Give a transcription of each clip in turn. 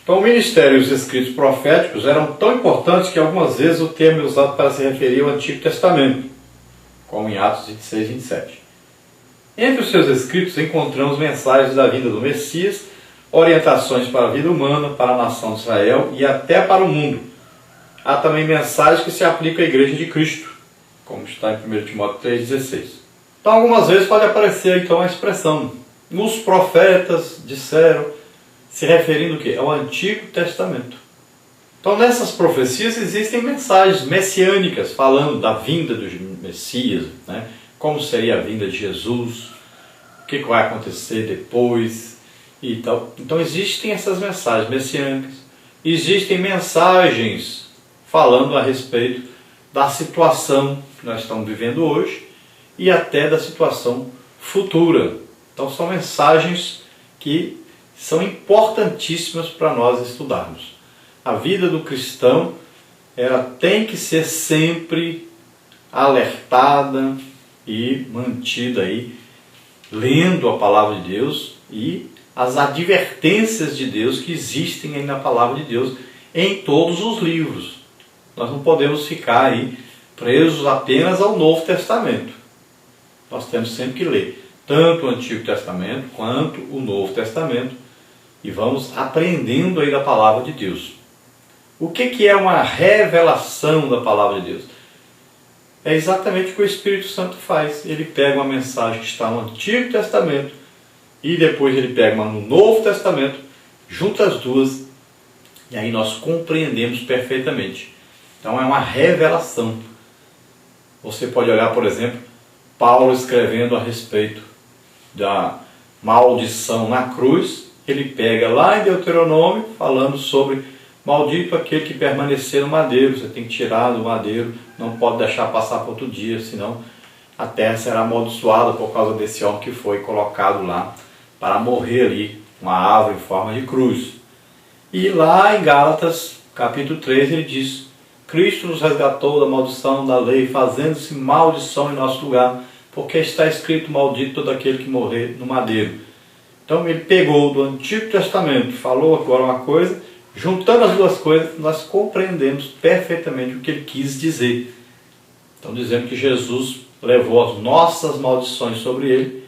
Então o ministério e os escritos proféticos eram tão importantes que algumas vezes o termo é usado para se referir ao Antigo Testamento, como em Atos 26, 27. Entre os seus escritos encontramos mensagens da vinda do Messias, orientações para a vida humana, para a nação de Israel e até para o mundo. Há também mensagens que se aplicam à Igreja de Cristo, como está em 1 Timóteo 3,16. Então algumas vezes pode aparecer então a expressão os profetas disseram, se referindo o quê? Ao Antigo Testamento. Então nessas profecias existem mensagens messiânicas falando da vinda do Messias, né? Como seria a vinda de Jesus, o que vai acontecer depois e tal. Então existem essas mensagens messiânicas, existem mensagens falando a respeito da situação que nós estamos vivendo hoje e até da situação futura. Então são mensagens que são importantíssimas para nós estudarmos. A vida do cristão, ela tem que ser sempre alertada e mantida aí, lendo a palavra de Deus e as advertências de Deus que existem aí na palavra de Deus em todos os livros. Nós não podemos ficar aí presos apenas ao Novo Testamento. Nós temos sempre que ler tanto o Antigo Testamento quanto o Novo Testamento e vamos aprendendo aí da palavra de Deus. O que é uma revelação da palavra de Deus? É exatamente o que o Espírito Santo faz. Ele pega uma mensagem que está no Antigo Testamento e depois ele pega uma no Novo Testamento, junta as duas e aí nós compreendemos perfeitamente. Então é uma revelação. Você pode olhar, por exemplo, Paulo escrevendo a respeito da maldição na cruz. Ele pega lá em Deuteronômio, falando sobre maldito aquele que permanecer no madeiro. Você tem que tirar do madeiro, não pode deixar passar para outro dia, senão a terra será amaldiçoada por causa desse homem que foi colocado lá para morrer ali, uma árvore em forma de cruz. E lá em Gálatas, capítulo 3, ele diz: Cristo nos resgatou da maldição da lei, fazendo-se maldição em nosso lugar, porque está escrito: maldito todo aquele que morrer no madeiro. Então ele pegou do Antigo Testamento, falou agora uma coisa, juntando as duas coisas, nós compreendemos perfeitamente o que ele quis dizer. Então dizendo que Jesus levou as nossas maldições sobre ele,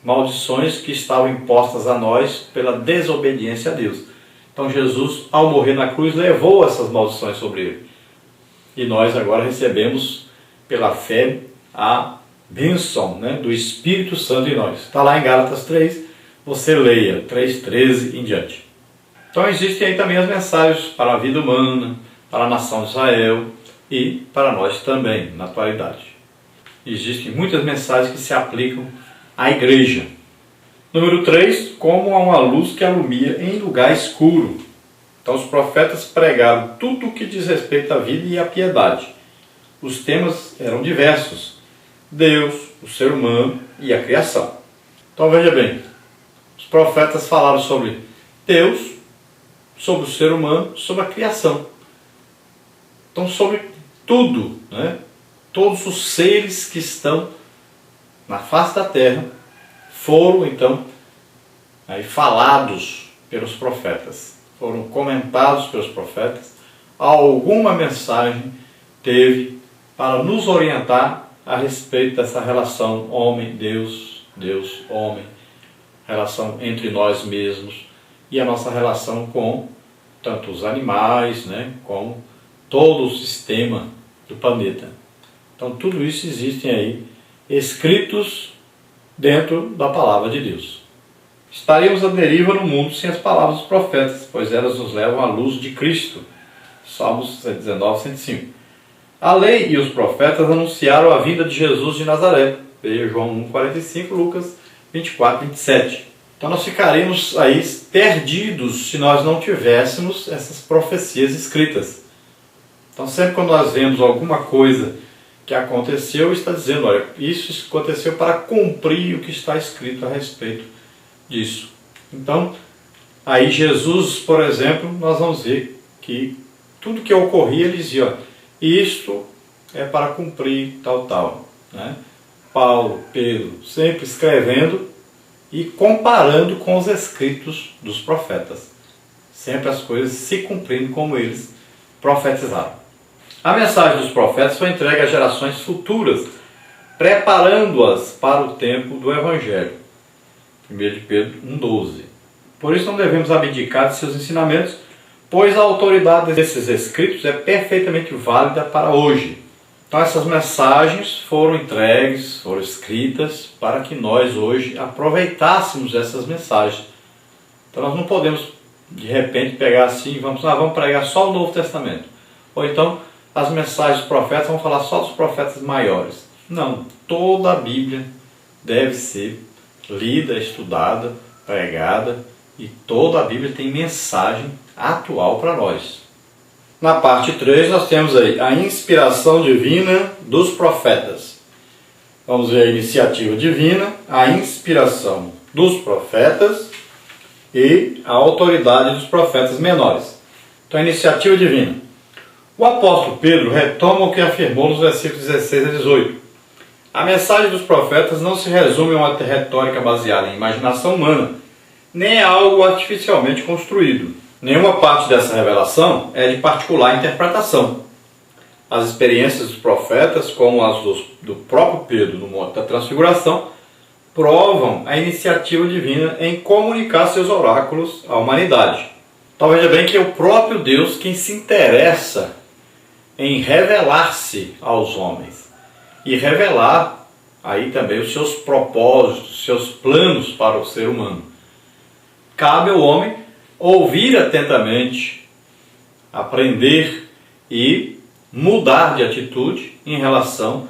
maldições que estavam impostas a nós pela desobediência a Deus. Então Jesus, ao morrer na cruz, levou essas maldições sobre ele. E nós agora recebemos, pela fé, a bênção, né, do Espírito Santo em nós. Está lá em Gálatas 3, você leia 3:13 em diante. Então existem aí também as mensagens para a vida humana, para a nação de Israel e para nós também, na atualidade. Existem muitas mensagens que se aplicam à igreja. Número 3, como há uma luz que alumia em lugar escuro. Então os profetas pregaram tudo o que diz respeito à vida e à piedade. Os temas eram diversos: Deus, o ser humano e a criação. Então veja bem, os profetas falaram sobre Deus, sobre o ser humano, sobre a criação. Então sobre tudo, né? Todos os seres que estão na face da terra foram então aí falados pelos profetas, foram comentados pelos profetas. Alguma mensagem teve para nos orientar a respeito dessa relação homem-Deus, Deus-homem, relação entre nós mesmos e a nossa relação com tanto os animais, né, como todo o sistema do planeta. Então tudo isso existem aí escritos dentro da palavra de Deus. Estaríamos à deriva no mundo sem as palavras dos profetas, pois elas nos levam à luz de Cristo. Salmos 19, 105. A lei e os profetas anunciaram a vinda de Jesus de Nazaré. Veja João 1, 45, Lucas 24, 27. Então nós ficaremos aí perdidos se nós não tivéssemos essas profecias escritas. Então sempre quando nós vemos alguma coisa que aconteceu, está dizendo: olha, isso aconteceu para cumprir o que está escrito a respeito disso. Então, aí Jesus, por exemplo, nós vamos ver que tudo que ocorria, ele dizia: olha, isto é para cumprir tal, né? Paulo, Pedro, sempre escrevendo e comparando com os escritos dos profetas. sempre as coisas se cumprindo como eles profetizaram. A mensagem dos profetas foi entregue às gerações futuras, preparando-as para o tempo do Evangelho. 1 de Pedro 1,12. Por isso não devemos abdicar de seus ensinamentos, pois a autoridade desses escritos é perfeitamente válida para hoje. Então essas mensagens foram entregues, foram escritas para que nós hoje aproveitássemos essas mensagens. Então nós não podemos de repente pegar assim, vamos pregar só o Novo Testamento. Ou então as mensagens dos profetas, vamos falar só dos profetas maiores. Não, toda a Bíblia deve ser lida, estudada, pregada, e toda a Bíblia tem mensagem atual para nós. Na parte 3 nós temos aí a inspiração divina dos profetas. Vamos ver a iniciativa divina, a inspiração dos profetas e a autoridade dos profetas menores. Então a iniciativa divina. O apóstolo Pedro retoma o que afirmou nos versículos 16 a 18. A mensagem dos profetas não se resume a uma retórica baseada em imaginação humana, nem é algo artificialmente construído. Nenhuma parte dessa revelação é de particular interpretação. As experiências dos profetas, como as do próprio Pedro no Monte da Transfiguração, provam a iniciativa divina em comunicar seus oráculos à humanidade. Então veja bem que é o próprio Deus quem se interessa em revelar-se aos homens e revelar aí também os seus propósitos, seus planos para o ser humano. Cabe ao homem ouvir atentamente, aprender e mudar de atitude em relação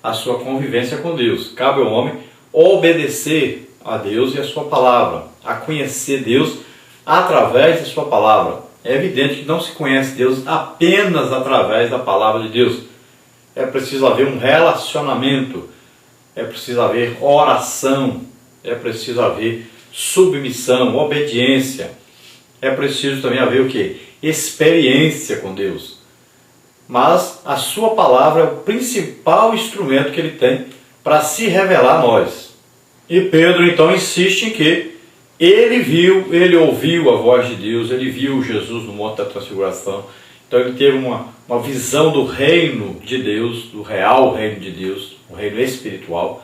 à sua convivência com Deus. Cabe ao homem obedecer a Deus e a sua palavra, a conhecer Deus através de sua palavra. É evidente que não se conhece Deus apenas através da palavra de Deus. É preciso haver um relacionamento, é preciso haver oração, é preciso haver submissão, obediência. É preciso também haver o quê? Experiência com Deus. Mas a sua palavra é o principal instrumento que ele tem para se revelar a nós. E Pedro então insiste em que ele ouviu a voz de Deus, ele viu Jesus no Monte da Transfiguração. Então ele teve uma visão do reino de Deus, do real reino de Deus, o reino espiritual.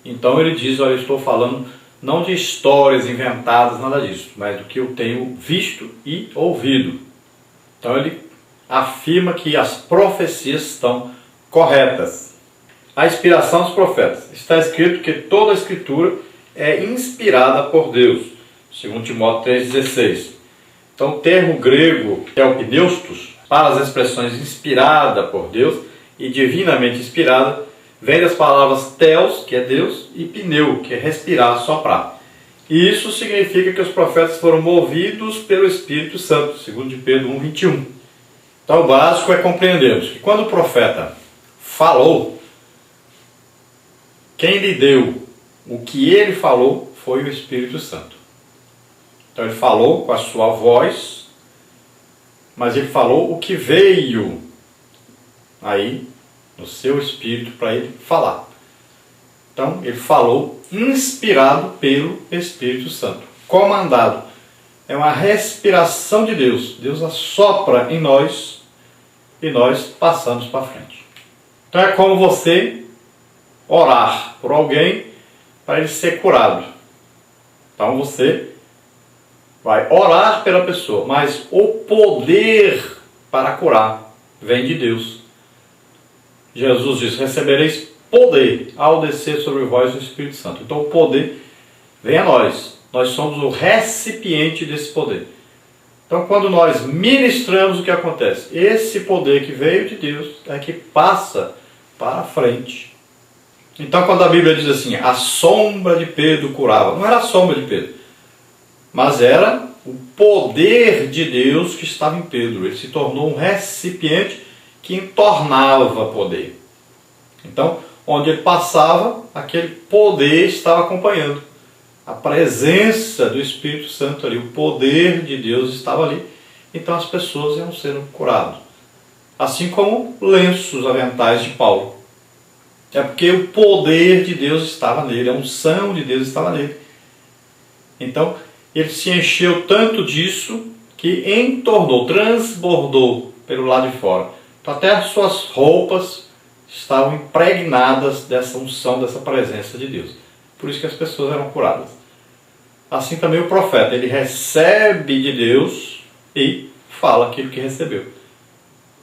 Então ele diz, olha, eu estou falando não de histórias inventadas, nada disso, mas do que eu tenho visto e ouvido. Então ele afirma que as profecias estão corretas. A inspiração dos profetas. Está escrito que toda a escritura é inspirada por Deus, segundo Timóteo 3,16. Então o termo grego é o pneustos, para as expressões inspirada por Deus e divinamente inspirada, vem das palavras theos, que é Deus, e pneu, que é respirar, soprar. E isso significa que os profetas foram movidos pelo Espírito Santo, segundo Pedro 1,21. Então o básico é compreendermos que quando o profeta falou, quem lhe deu o que ele falou foi o Espírito Santo. Então ele falou com a sua voz, mas ele falou o que veio aí no seu espírito para ele falar. Então ele falou inspirado pelo Espírito Santo, comandado. É uma respiração de Deus. Deus assopra em nós e nós passamos para frente. Então é como você orar por alguém para ele ser curado. Então você vai orar pela pessoa, mas o poder para curar vem de Deus. Jesus diz, recebereis poder ao descer sobre vós o Espírito Santo. Então o poder vem a nós. Nós somos o recipiente desse poder. Então quando nós ministramos, o que acontece? Esse poder que veio de Deus é que passa para frente. Então quando a Bíblia diz assim, a sombra de Pedro curava, não era a sombra de Pedro, mas era o poder de Deus que estava em Pedro. Ele se tornou um recipiente que entornava poder. Então, onde ele passava, aquele poder estava acompanhando. A presença do Espírito Santo ali, o poder de Deus estava ali. Então as pessoas iam sendo curadas. Assim como lenços, aventais de Paulo. É porque o poder de Deus estava nele, a unção de Deus estava nele. Então, ele se encheu tanto disso que entornou, transbordou pelo lado de fora. Então até as suas roupas estavam impregnadas dessa unção, dessa presença de Deus. Por isso que as pessoas eram curadas. Assim também o profeta, ele recebe de Deus e fala aquilo que recebeu.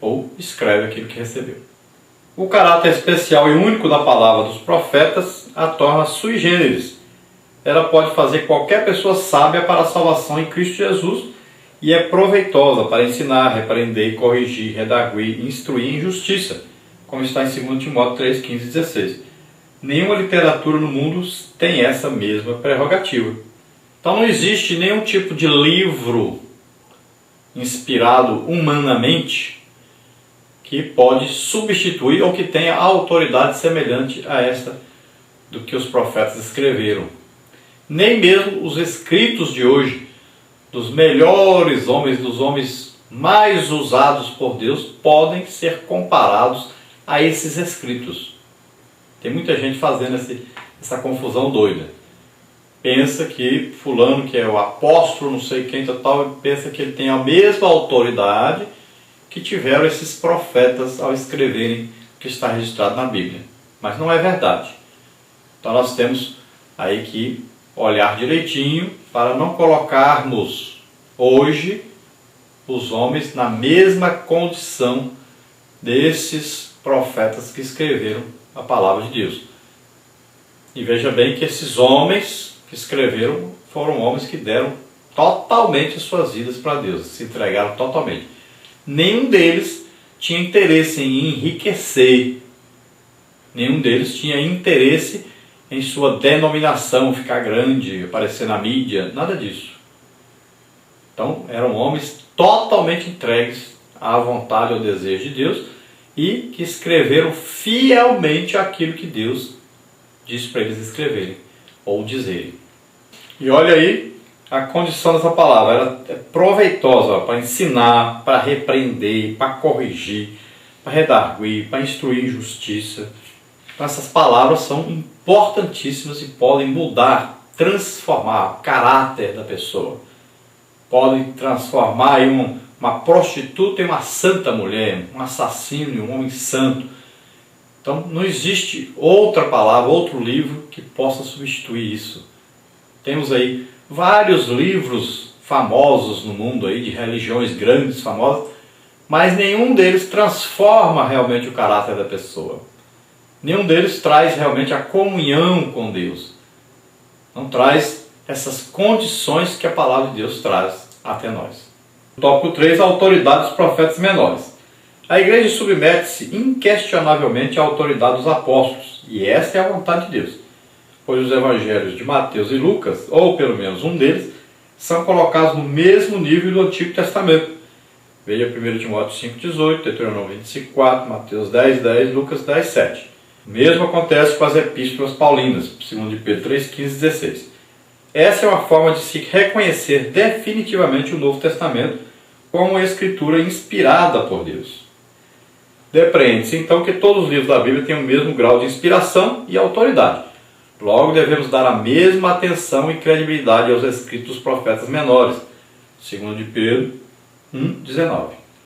Ou escreve aquilo que recebeu. O caráter especial e único da palavra dos profetas a torna sui generis. Ela pode fazer qualquer pessoa sábia para a salvação em Cristo Jesus e é proveitosa para ensinar, repreender, corrigir, redarguir, instruir em justiça, como está em 2 Timóteo 3, 15 e 16. Nenhuma literatura no mundo tem essa mesma prerrogativa. Então não existe nenhum tipo de livro inspirado humanamente que pode substituir ou que tenha autoridade semelhante a esta do que os profetas escreveram. Nem mesmo os escritos de hoje, dos melhores homens, dos homens mais usados por Deus, podem ser comparados a esses escritos. Tem muita gente fazendo essa confusão doida. Pensa que fulano, que é o apóstolo, não sei quem, tal, pensa que ele tem a mesma autoridade que tiveram esses profetas ao escreverem o que está registrado na Bíblia. Mas não é verdade. Então nós temos aí que olhar direitinho para não colocarmos hoje os homens na mesma condição desses profetas que escreveram a palavra de Deus. E veja bem que esses homens que escreveram foram homens que deram totalmente suas vidas para Deus, se entregaram totalmente. Nenhum deles tinha interesse em enriquecer, nenhum deles tinha interesse em sua denominação ficar grande, aparecer na mídia, nada disso. Então eram homens totalmente entregues à vontade e ao desejo de Deus e que escreveram fielmente aquilo que Deus disse para eles escreverem ou dizerem. E olha aí a condição dessa palavra, ela é proveitosa para ensinar, para repreender, para corrigir, para redarguir, para instruir em justiça. Então essas palavras são importantíssimas e podem mudar, transformar o caráter da pessoa. Podem transformar em uma prostituta em uma santa mulher, um assassino, um homem santo. Então não existe outra palavra, outro livro que possa substituir isso. Temos aí vários livros famosos no mundo aí, de religiões grandes, famosas, mas nenhum deles transforma realmente o caráter da pessoa. Nenhum deles traz realmente a comunhão com Deus. Não traz essas condições que a palavra de Deus traz até nós. Tópico 3, a autoridade dos profetas menores. A igreja submete-se inquestionavelmente à autoridade dos apóstolos, e esta é a vontade de Deus. Pois os evangelhos de Mateus e Lucas, ou pelo menos um deles, são colocados no mesmo nível do Antigo Testamento. Veja 1 Timóteo 5,18, Deuteronômio 25,4, Mateus 10,10, Lucas 10,7. O mesmo acontece com as epístolas paulinas, 2 de Pedro 3,15 e 16. Essa é uma forma de se reconhecer definitivamente o Novo Testamento como uma escritura inspirada por Deus. Depreende-se então que todos os livros da Bíblia têm o mesmo grau de inspiração e autoridade. Logo devemos dar a mesma atenção e credibilidade aos escritos dos profetas menores. 2 de Pedro 1,19.